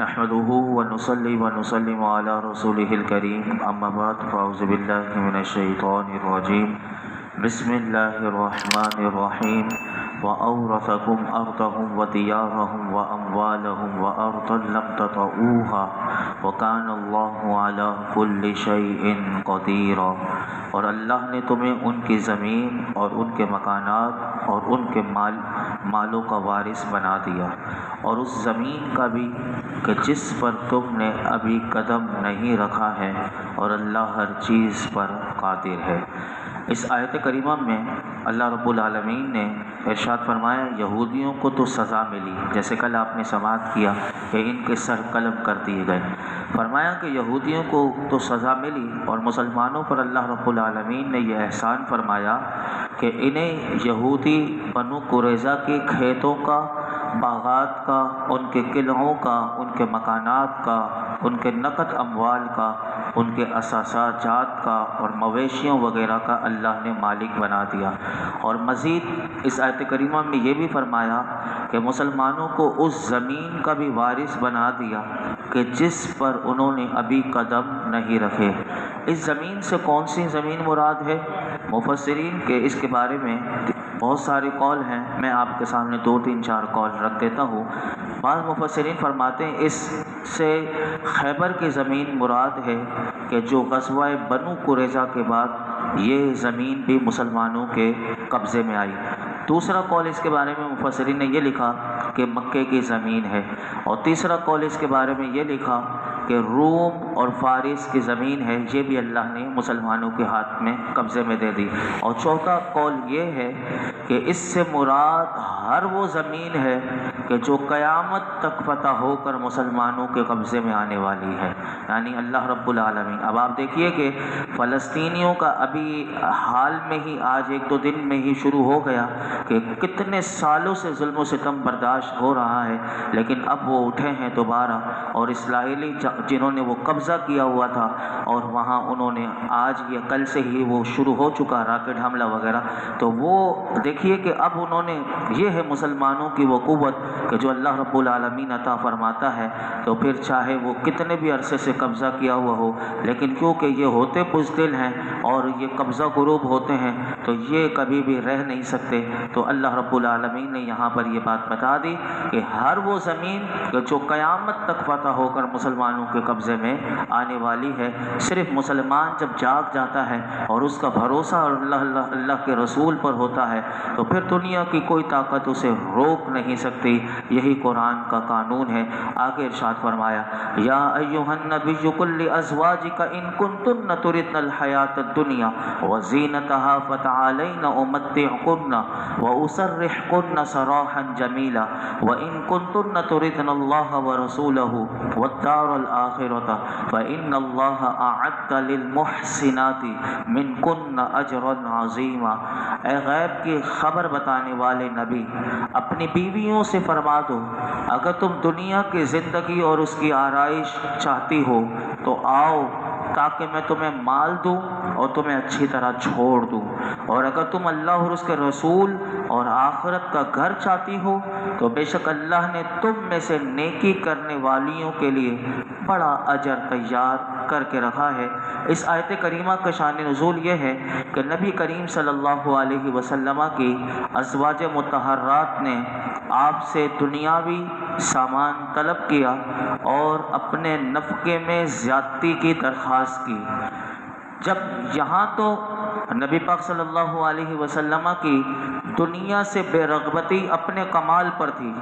نحمده ونصلي ونسلم على رسوله الكريم اما بعد فاعوذ بالله من الشيطان الرجيم بسم الله الرحمن الرحيم وأورثكم أرضهم وديارهم وأموالهم وأرضا لم تطئوها وكان الله على كل شيء قدير۔ اور اللہ نے تمہیں ان کی زمین اور ان کے مکانات اور ان کے مالوں کا وارث بنا دیا، اور اس زمین کا بھی کہ جس پر تم نے ابھی قدم نہیں رکھا ہے، اور اللہ ہر چیز پر قادر ہے۔ اس آیت کریمہ میں اللہ رب العالمین نے ارشاد فرمایا یہودیوں کو تو سزا ملی، جیسے کل آپ نے سماعت کیا کہ ان کے سر قلم کر دیے گئے۔ فرمایا کہ یہودیوں کو تو سزا ملی، اور مسلمانوں پر اللہ رب العالمین نے یہ احسان فرمایا کہ انہیں یہودی بنو قریظہ کے کھیتوں کا، باغات کا، ان کے قلعوں کا، ان کے مکانات کا، ان کے نقد اموال کا، ان کے اثاثات جات کا اور مویشیوں وغیرہ کا اللہ نے مالک بنا دیا۔ اور مزید اس آیت کریمہ میں یہ بھی فرمایا کہ مسلمانوں کو اس زمین کا بھی وارث بنا دیا کہ جس پر انہوں نے ابھی قدم نہیں رکھے۔ اس زمین سے کون سی زمین مراد ہے؟ مفسرین کے اس کے بارے میں بہت سارے قول ہیں، میں آپ کے سامنے 2-3-4 قول رکھ دیتا ہوں۔ بعض مفسرین فرماتے ہیں اس سے خیبر کی زمین مراد ہے کہ جو غزوہ بنو قریظہ کے بعد یہ زمین بھی مسلمانوں کے قبضے میں آئی۔ دوسرا قول اس کے بارے میں مفسرین نے یہ لکھا کہ مکے کی زمین ہے، اور تیسرا قول اس کے بارے میں یہ لکھا کہ روم اور فارس کی زمین ہے، یہ بھی اللہ نے مسلمانوں کے ہاتھ میں قبضے میں دے دی۔ اور چوتھا قول یہ ہے کہ اس سے مراد ہر وہ زمین ہے کہ جو قیامت تک فتح ہو کر مسلمانوں کے قبضے میں آنے والی ہے، یعنی اللہ رب العالمین۔ اب آپ دیکھیے کہ فلسطینیوں کا ابھی حال میں ہی آج 1-2 دن میں ہی شروع ہو گیا کہ کتنے سالوں سے ظلم و ستم برداشت ہو رہا ہے، لیکن اب وہ اٹھے ہیں دوبارہ، اور اسرائیلی جنہوں نے وہ قبضہ کیا ہوا تھا، اور وہاں انہوں نے آج یا کل سے ہی وہ شروع ہو چکا راکٹ حملہ وغیرہ، تو وہ دیکھیے کہ اب انہوں نے یہ ہے مسلمانوں کی وہ قوت کہ جو اللہ رب العالمین عطا فرماتا ہے، تو پھر چاہے وہ کتنے بھی عرصے سے قبضہ کیا ہوا ہو، لیکن کیونکہ یہ ہوتے بزدل ہیں اور یہ قبضہ گروپ ہوتے ہیں تو یہ کبھی بھی رہ نہیں سکتے۔ تو اللہ رب العالمین نے یہاں پر یہ بات بتا دی کہ ہر وہ زمین جو قیامت تک فتح ہو کر مسلمانوں کے قبضے میں آنے والی ہے، صرف مسلمان جب جاگ جاتا ہے اور اس کا بھروسہ اور اللہ کے رسول پر ہوتا ہے تو پھر دنیا کی کوئی طاقت اسے روک نہیں سکتی۔ یہی قرآن کا قانون ہے۔ آگے ارشاد فرمایا یا ایھا النبی قل لازواجک ان کنتن تردن الحیاۃ الدنیا وزینتها فتعالین امتعکن واسرحکن سراحا جمیلا وان کنتن تردن اللہ ورسولہ والدار الآخرۃ فإن اللہ اعد للمحسنات منکن اجرا عظیما۔ اے غیب کی خبر بتانے والے نبی، اپنی بیویوں سے فرما دو اگر تم دنیا کی زندگی اور اس کی آرائش چاہتی ہو تو آؤ تاکہ میں تمہیں مال دوں اور تمہیں اچھی طرح چھوڑ دوں، اور اگر تم اللہ اور اس کے رسول اور آخرت کا گھر چاہتی ہو تو بے شک اللہ نے تم میں سے نیکی کرنے والیوں کے لیے بڑا اجر تیار کر کے رکھا ہے۔ اس آیت کریمہ کا شان نزول یہ ہے کہ نبی کریم صلی اللہ علیہ وسلم کی ازواج مطہرات نے آپ سے دنیاوی سامان طلب کیا اور اپنے نفقے میں زیادتی کی درخواست کی۔ جب یہاں تو نبی پاک صلی اللہ علیہ وسلم کی دنیا سے بے رغبتی اپنے کمال پر تھی،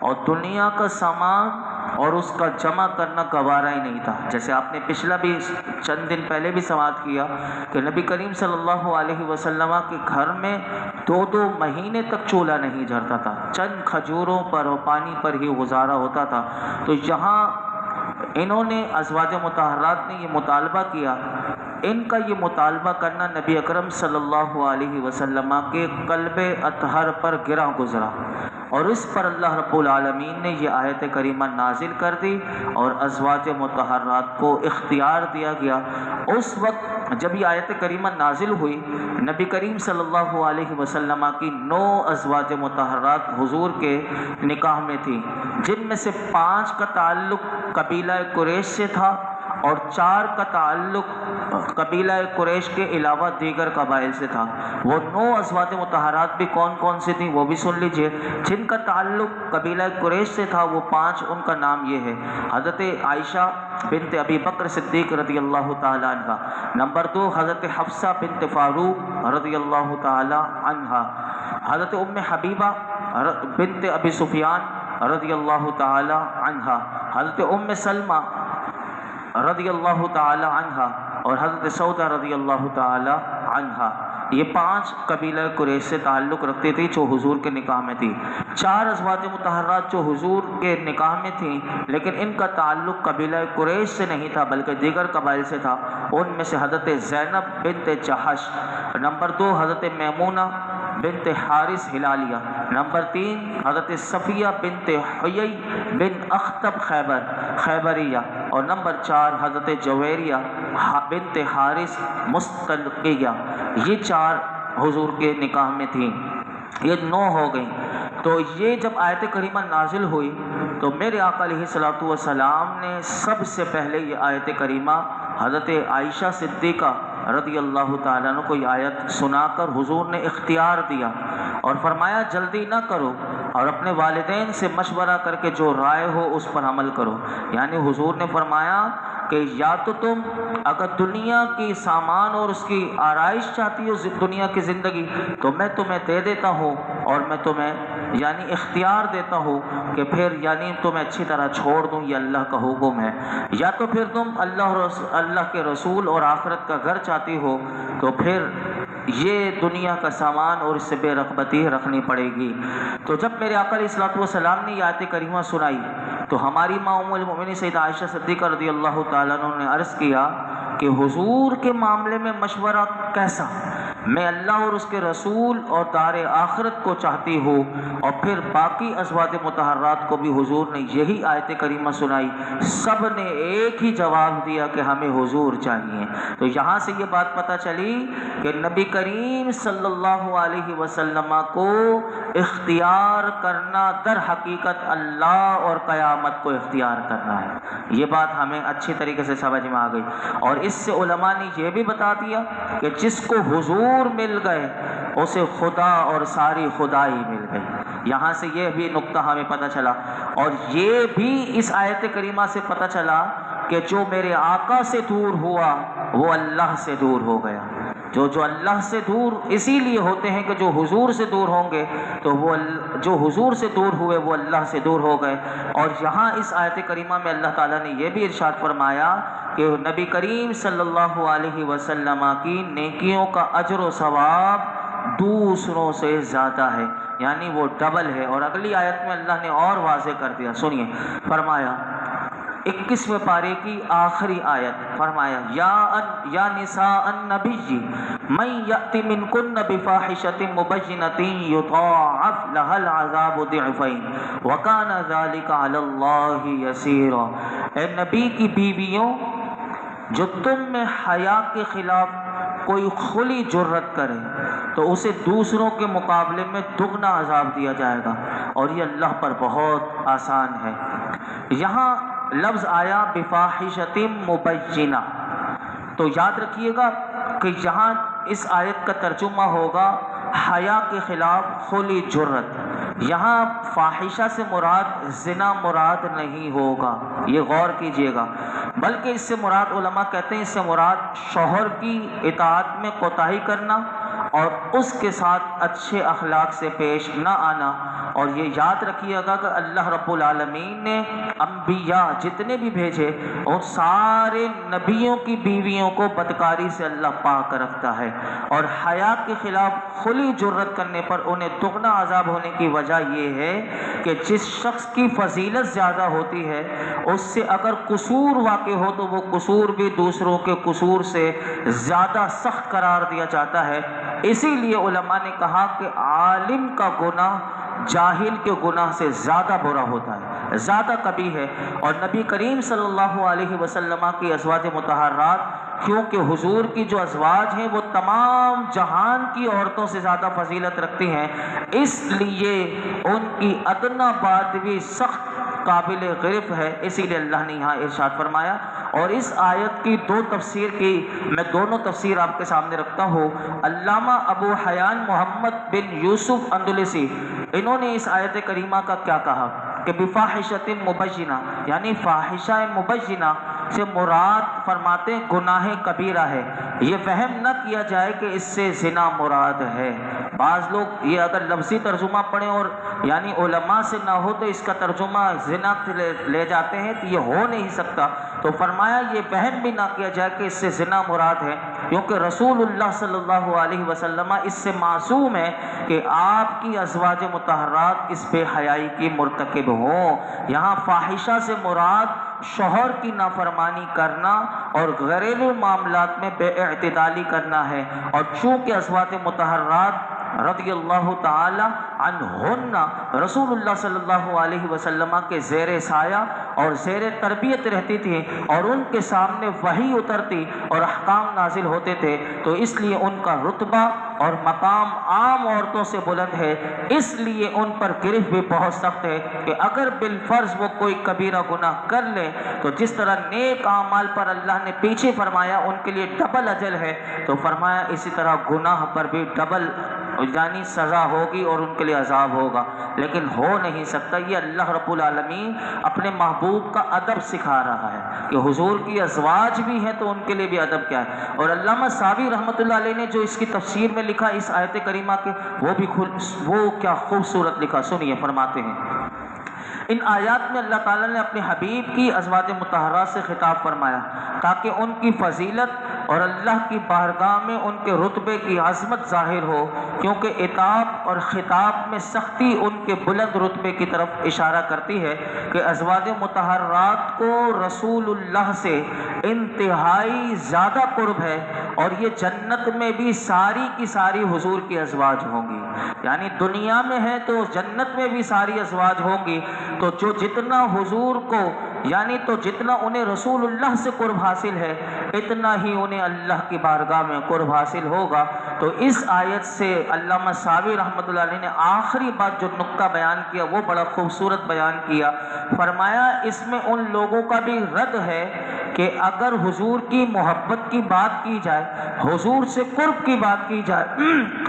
اور دنیا کا سامان اور اس کا جمع کرنا گوارا ہی نہیں تھا۔ جیسے آپ نے پچھلا بھی چند دن پہلے بھی سماعت کیا کہ نبی کریم صلی اللہ علیہ وسلم کے گھر میں 2 مہینے تک چولہا نہیں جھرتا تھا، چند کھجوروں پر اور پانی پر ہی گزارا ہوتا تھا۔ تو یہاں انہوں نے ازواج مطہرات نے یہ مطالبہ کیا، ان کا یہ مطالبہ کرنا نبی اکرم صلی اللہ علیہ وسلم کے قلب اطہر پر گرا گزرا۔ اور اس پر اللہ رب العالمین نے یہ آیت کریمہ نازل کر دی اور ازواج مطہرات کو اختیار دیا گیا۔ اس وقت جب یہ آیت کریمہ نازل ہوئی، نبی کریم صلی اللہ علیہ وسلم کی 9 ازواج مطہرات حضور کے نکاح میں تھی، جن میں سے 5 کا تعلق قبیلہ قریش سے تھا اور 4 کا تعلق قبیلہ قریش کے علاوہ دیگر قبائل سے تھا۔ وہ 9 ازواج مطہرات بھی کون کون سی تھیں وہ بھی سن لیجئے۔ جن کا تعلق قبیلہ قریش سے تھا وہ 5، ان کا نام یہ ہے: حضرت عائشہ بنت ابی بکر صدیق رضی اللہ تعالی عنہ، نمبر 2 حضرت حفصہ بنت فاروق رضی اللہ تعالی عنہ، حضرت ام حبیبہ بنت ابی سفیان رضی اللہ تعالی عنہ، حضرت ام سلمہ رضی اللہ تعالی عنہ اور حضرت سودہ رضی اللہ تعالی عنہ۔ یہ 5 قبیلہ قریش سے تعلق رکھتی تھی جو حضور کے نکاح میں تھی۔ 4 ازواج مطہرات جو حضور کے نکاح میں تھیں لیکن ان کا تعلق قبیلہ قریش سے نہیں تھا بلکہ دیگر قبائل سے تھا، ان میں سے حضرت زینب بنت جحش، نمبر 2 حضرت میمونہ بنت حارث ہلالیہ، نمبر 3 حضرت صفیہ بنت حیی بن اخطب خیبریہ، اور نمبر 4 حضرت جویریہ بنت حارث مستلقیہ۔ یہ 4 حضور کے نکاح میں تھیں، یہ 9 ہو گئیں۔ تو یہ جب آیت کریمہ نازل ہوئی تو میرے آقا علیہ الصلوۃ والسلام نے سب سے پہلے یہ آیت کریمہ حضرت عائشہ صدیقہ رضی اللہ تعالیٰ عنہ کو یہ آیت سنا کر حضور نے اختیار دیا اور فرمایا جلدی نہ کرو اور اپنے والدین سے مشورہ کر کے جو رائے ہو اس پر عمل کرو۔ یعنی حضور نے فرمایا کہ یا تو تم اگر دنیا کی سامان اور اس کی آرائش چاہتی ہو، دنیا کی زندگی، تو میں تمہیں دے دیتا ہوں اور میں تمہیں یعنی اختیار دیتا ہوں کہ پھر یعنی تمہیں اچھی طرح چھوڑ دوں، یہ اللہ کا حکم ہے، یا تو پھر تم اللہ کے رسول اور آخرت کا گھر چاہتی ہو تو پھر یہ دنیا کا سامان اور اس سے بے رغبتی رکھنی پڑے گی۔ تو جب میرے آقا علیہ الصلوۃ والسلام نے یہ آیت کریمہ سنائی تو ہماری ماں ام المؤمنین سیدہ عائشہ صدیقہ رضی اللہ تعالیٰ عنہ نے عرض کیا کہ حضور کے معاملے میں مشورہ کیسا؟ میں اللہ اور اس کے رسول اور دار آخرت کو چاہتی ہوں۔ اور پھر باقی ازواج مطہرات کو بھی حضور نے یہی آیت کریمہ سنائی، سب نے ایک ہی جواب دیا کہ ہمیں حضور چاہیے۔ تو یہاں سے یہ بات پتہ چلی کہ نبی کریم صلی اللہ علیہ وسلم کو اختیار کرنا در حقیقت اللہ اور قیامت کو اختیار کرنا ہے۔ یہ بات ہمیں اچھی طریقے سے سمجھ میں آ گئی۔ اور اس سے علماء نے یہ بھی بتا دیا کہ جس کو حضور مل گئے اسے خدا اور ساری خدائی مل گئی۔ یہاں سے یہ بھی نقطہ ہمیں پتہ چلا، اور یہ بھی اس آیت کریمہ سے پتہ چلا کہ جو میرے آقا سے دور ہوا وہ اللہ سے دور ہو گیا۔ جو اللہ سے دور اسی لیے ہوتے ہیں کہ جو حضور سے دور ہوں گے تو وہ جو حضور سے دور ہوئے وہ اللہ سے دور ہو گئے۔ اور یہاں اس آیت کریمہ میں اللہ تعالیٰ نے یہ بھی ارشاد فرمایا کہ نبی کریم صلی اللہ علیہ وسلم کی نیکیوں کا اجر و ثواب دوسروں سے زیادہ ہے، یعنی وہ ڈبل ہے۔ اور اگلی آیت میں اللہ نے اور واضح کر دیا، سنیے، فرمایا 21ویں پارے کی آخری آیت، فرمایا یا نساء النبی من یأت منکن بفاحشۃ مبینۃ یضاعف لها العذاب ضعفین وکان ذلک علی اللہ یسیرا۔ اے نبی کی بیویوں، جو تم میں حیا کے خلاف کوئی کھلی جرت کرے تو اسے دوسروں کے مقابلے میں دگنا عذاب دیا جائے گا، اور یہ اللہ پر بہت آسان ہے۔ یہاں لفظ آیا بفاحشۃ مبینہ، تو یاد رکھیے گا کہ یہاں اس آیت کا ترجمہ ہوگا حیا کے خلاف کھلی جرت۔ یہاں فاحشہ سے مراد زنا مراد نہیں ہوگا، یہ غور کیجئے گا، بلکہ اس سے مراد علماء کہتے ہیں اس سے مراد شوہر کی اطاعت میں کوتاہی کرنا اور اس کے ساتھ اچھے اخلاق سے پیش نہ آنا۔ اور یہ یاد رکھیے گا کہ اللہ رب العالمین نے انبیاء جتنے بھی بھیجے ان سارے نبیوں کی بیویوں کو بدکاری سے اللہ پاک رکھتا ہے، اور حیا کے خلاف کھلی جرت کرنے پر انہیں دگنا عذاب ہونے کی وجہ یہ ہے کہ جس شخص کی فضیلت زیادہ ہوتی ہے اس سے اگر قصور واقع ہو تو وہ قصور بھی دوسروں کے قصور سے زیادہ سخت قرار دیا جاتا ہے۔ اسی لیے علماء نے کہا کہ عالم کا گناہ جاہل کے گناہ سے زیادہ برا ہوتا ہے، زیادہ کبیح ہے۔ اور نبی کریم صلی اللہ علیہ وسلم کی ازواج مطہرات، کیونکہ حضور کی جو ازواج ہیں وہ تمام جہان کی عورتوں سے زیادہ فضیلت رکھتی ہیں، اس لیے ان کی ادنیٰ بات بھی سخت قابل غرف ہے، اسی لیے اللہ نے یہاں ارشاد فرمایا۔ اور اس آیت کی دو تفسیر کی میں دونوں تفسیر آپ کے سامنے رکھتا ہوں۔ علامہ ابو حیان محمد بن یوسف اندلسی، انہوں نے اس آیت کریمہ کا کیا کہا کہ بفاحشۃ مبینہ، یعنی فاحشہ مبینہ سے مراد فرماتے ہیں گناہ کبیرہ ہے، یہ فہم نہ کیا جائے کہ اس سے زنا مراد ہے۔ بعض لوگ یہ اگر لفظی ترجمہ پڑھیں اور یعنی علماء سے نہ ہو تو اس کا ترجمہ زنا لے جاتے ہیں، تو یہ ہو نہیں سکتا۔ تو فرمایا یہ وہم بھی نہ کیا جائے کہ اس سے زنا مراد ہے، کیونکہ رسول اللہ صلی اللہ علیہ وسلم اس سے معصوم ہے کہ آپ کی ازواج مطہرات اس بے حیائی کی مرتکب ہوں۔ یہاں فاحشہ سے مراد شوہر کی نافرمانی کرنا اور گھریلو معاملات میں بے اعتدالی کرنا ہے۔ اور چونکہ ازواج مطہرات رضی اللہ تعالی عنہن رسول اللہ صلی اللہ علیہ وسلم کے زیر سایہ اور زیر تربیت رہتی تھی اور ان کے سامنے وحی اترتی اور احکام نازل ہوتے تھے، تو اس لیے ان کا رتبہ اور مقام عام عورتوں سے بلند ہے، اس لیے ان پر گرفت بھی بہت سخت ہے کہ اگر بالفرض وہ کوئی کبیرہ گناہ کر لے تو جس طرح نیک اعمال پر اللہ نے پیچھے فرمایا ان کے لیے ڈبل اجر ہے، تو فرمایا اسی طرح گناہ پر بھی ڈبل یعنی سزا ہوگی اور ان کے لیے عذاب ہوگا۔ لیکن ہو نہیں سکتا، یہ اللہ رب العالمین اپنے محبوب کا ادب سکھا رہا ہے کہ حضور کی ازواج بھی ہیں تو ان کے لیے بھی ادب کیا ہے۔ اور علامہ ساوی رحمۃ اللہ علیہ نے جو اس کی تفسیر میں لکھا اس آیت کریمہ کے، وہ کیا خوبصورت لکھا، سنیے، فرماتے ہیں ان آیات میں اللہ تعالیٰ نے اپنے حبیب کی ازواج مطہرات سے خطاب فرمایا تاکہ ان کی فضیلت اور اللہ کی بارگاہ میں ان کے رتبے کی عظمت ظاہر ہو، کیونکہ عتاب اور خطاب میں سختی ان کے بلند رتبے کی طرف اشارہ کرتی ہے کہ ازواج مطہرات کو رسول اللہ سے انتہائی زیادہ قرب ہے، اور یہ جنت میں بھی ساری کی ساری حضور کی ازواج ہوں گی، یعنی دنیا میں ہے تو جنت میں بھی ساری ازواج ہوں گی۔ تو جو جتنا حضور کو یعنی تو جتنا انہیں رسول اللہ سے قرب حاصل ہے اتنا ہی انہیں اللہ کی بارگاہ میں قرب حاصل ہوگا۔ تو اس آیت سے علامہ ساوی رحمۃ اللہ علیہ نے آخری بات جو نقطہ بیان کیا وہ بڑا خوبصورت بیان کیا، فرمایا اس میں ان لوگوں کا بھی رد ہے کہ اگر حضور کی محبت کی بات کی جائے، حضور سے قرب کی بات کی جائے،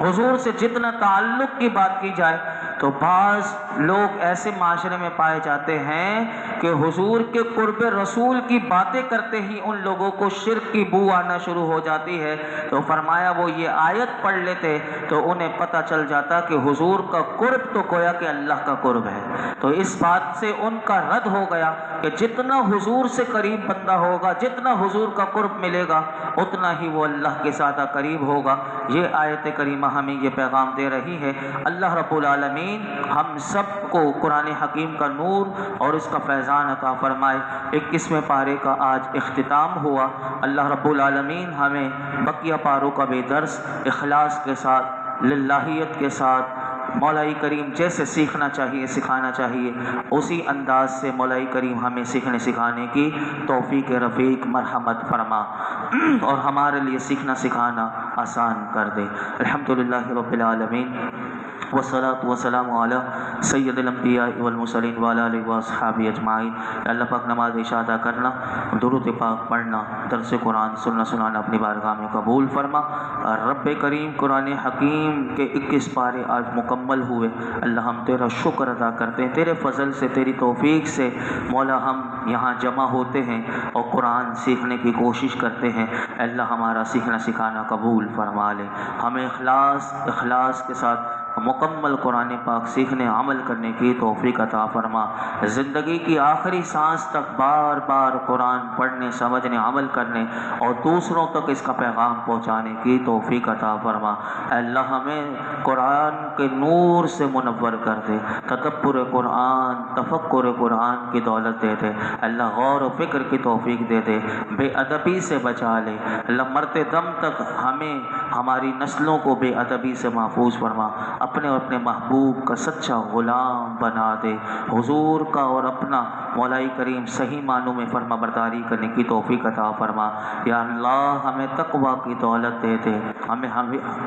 حضور سے جتنا تعلق کی بات کی جائے، تو بعض لوگ ایسے معاشرے میں پائے جاتے ہیں کہ حضور کے قرب رسول کی باتیں کرتے ہی ان لوگوں کو شرک کی بو آنا شروع ہو جاتی ہے۔ تو فرمایا وہ یہ آیت پڑھ لیتے تو انہیں پتہ چل جاتا کہ حضور کا قرب تو گویا کہ اللہ کا قرب ہے۔ تو اس بات سے ان کا رد ہو گیا کہ جتنا حضور سے قریب بندہ ہوگا، جتنا حضور کا قرب ملے گا، اتنا ہی وہ اللہ کے زیادہ قریب ہوگا۔ یہ آیت کریمہ ہمیں یہ پیغام دے رہی ہے۔ اللہ رب العالمین ہم سب کو قرآن حکیم کا نور اور اس کا فیضان عطا فرمائے۔ 21ویں پارے کا آج اختتام ہوا۔ اللہ رب العالمین ہمیں بقیہ پاروں کا بھی درس اخلاص کے ساتھ، للہیت کے ساتھ، مولائی کریم جیسے سیکھنا چاہیے سکھانا چاہیے اسی انداز سے مولائی کریم ہمیں سیکھنے سکھانے کی توفیق رفیق مرحمت فرما اور ہمارے لیے سیکھنا سکھانا آسان کر دے۔ الحمدللہ رب العالمین والصلاة والسلام علی سید الانبیاء والمرسلین وعلی آلہ واصحابہ اجمعین۔ اللہ پاک نماز عشاء ادا کرنا، درود پاک پڑھنا، درس قرآن سننا سنانا اپنی بارگاہ میں قبول فرما۔ رب کریم قرآن حکیم کے 21 پارے آج مکمل ہوئے۔ اللہ ہم تیرا شکر ادا کرتے ہیں، تیرے فضل سے تیری توفیق سے مولا ہم یہاں جمع ہوتے ہیں اور قرآن سیکھنے کی کوشش کرتے ہیں۔ اللہ ہمارا سیکھنا سکھانا قبول فرما لے، ہمیں اخلاص کے ساتھ مکمل قرآن پاک سیکھنے عمل کرنے کی توفیق عطا فرما۔ زندگی کی آخری سانس تک بار بار قرآن پڑھنے، سمجھنے، عمل کرنے اور دوسروں تک اس کا پیغام پہنچانے کی توفیق عطا فرما۔ اللہ ہمیں قرآن کے نور سے منور کر دے، تدبر قرآن، تفکر قرآن کی دولت دے دے۔ اللہ غور و فکر کی توفیق دے دے، بے ادبی سے بچا لے۔ اللہ مرتے دم تک ہمیں ہماری نسلوں کو بے ادبی سے محفوظ فرما، اپنے اور اپنے محبوب کا سچا غلام بنا دے، حضور کا اور اپنا مولا کریم صحیح معنوں میں فرما برداری کرنے کی توفیق عطا فرما۔ یا اللہ ہمیں تقوی کی دولت دے دے، ہمیں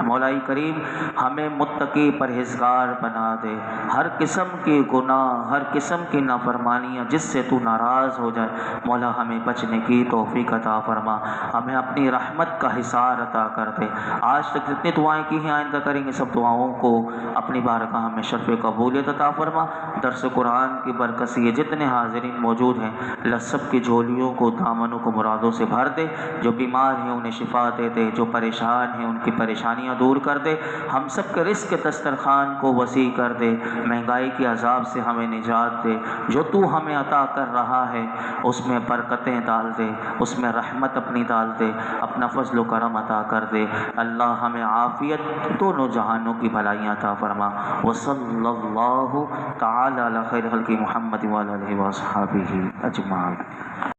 مولا کریم ہمیں متقی پرہیزگار بنا دے، ہر قسم کے گناہ، ہر قسم کی نافرمانیاں جس سے تو ناراض ہو جائے مولا ہمیں بچنے کی توفیق عطا فرما، ہمیں اپنی رحمت کا حصار عطا کر دے۔ آج تک جتنی دعائیں کی ہیں آئندہ کریں گے سب دعاؤں کو اپنی بارگاہ میں شرف قبولیت عطا فرما۔ درس قرآن کی برکت سے یہ جتنے حاضرین موجود ہیں اللہ سب کی جھولیوں کو، دامنوں کو مرادوں سے بھر دے، جو بیمار ہیں انہیں شفا دے دے، جو پریشان ہیں ان کی پریشانیاں دور کر دے، ہم سب کے رزق کے دسترخوان کو وسیع کر دے، مہنگائی کے عذاب سے ہمیں نجات دے، جو تو ہمیں عطا کر رہا ہے اس میں برکتیں ڈال دے، اس میں رحمت اپنی ڈال دے، اپنا فضل و کرم عطا کر دے۔ اللہ ہمیں عافیت دونوں جہانوں کی بھلائیاں عطا فرما۔ وصلی اللہ تعالی علی خیر خلق محمد وعلی آلہ وصحبہ اجمعین۔